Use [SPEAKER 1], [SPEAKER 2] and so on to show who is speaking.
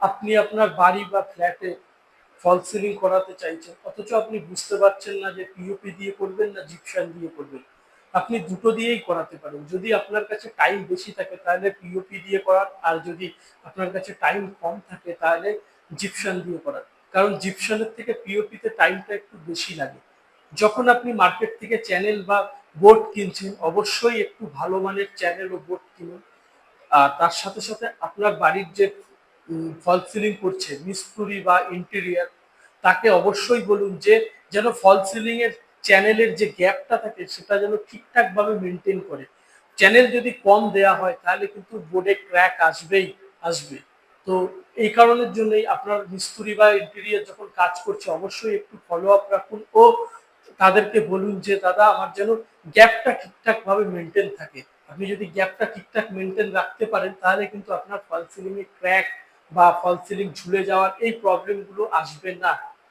[SPEAKER 1] আপনি আপনার বাড়ি বা ফ্ল্যাটে ফল সিলিং করাতে চাইছেন, অথচ আপনি বুঝতে পারছেন না যে পিওপি দিয়ে করবেন না জিপসাম দিয়ে করবেন। আপনি দুটো দিয়েই করাতে পারেন। যদি আপনার কাছে টাইম বেশি থাকে তাহলে পিওপি দিয়ে করান, আর যদি আপনার কাছে টাইম কম থাকে তাহলে জিপসাম দিয়ে করান। কারণ জিপসামের থেকে পিওপিতে টাইমটা একটু বেশি লাগে। যখন আপনি মার্কেট থেকে চ্যানেল বা বোর্ড কিনছেন, অবশ্যই একটু ভালো মানের চ্যানেল ও বোর্ড কিনুন। আর তার সাথে সাথে আপনার বাড়ির যে ফল সিলিং করছে মিস্ত্রি বা ইন্টেরিয়ার, তাকে অবশ্যই বলুন যে যেন ফল সিলিং এর চ্যানেলের যে গ্যাপটা থাকে সেটা যেন ঠিকঠাক ভাবে মেনটেন করে। চ্যানেল যদি কম দেয়া হয় তাহলে কিন্তু বোর্ডে ক্র্যাক আসবেই আসবে। তো এই কারণের জন্যই আপনার মিস্ত্রি বা ইন্টেরিয়ার যখন কাজ করছে অবশ্যই একটু ফলো আপ রাখুন ও তাদেরকে বলুন যে দাদা আমার যেন গ্যাপটা ঠিকঠাক ভাবে মেনটেন থাকে। আপনি যদি গ্যাপটা ঠিকঠাক মেনটেন রাখতে পারেন তাহলে কিন্তু আপনার ফল সিলিং এ ক্র্যাক বা ফল সিলিং ঝুলে যাওয়ার এই প্রবলেম গুলো আসবে না।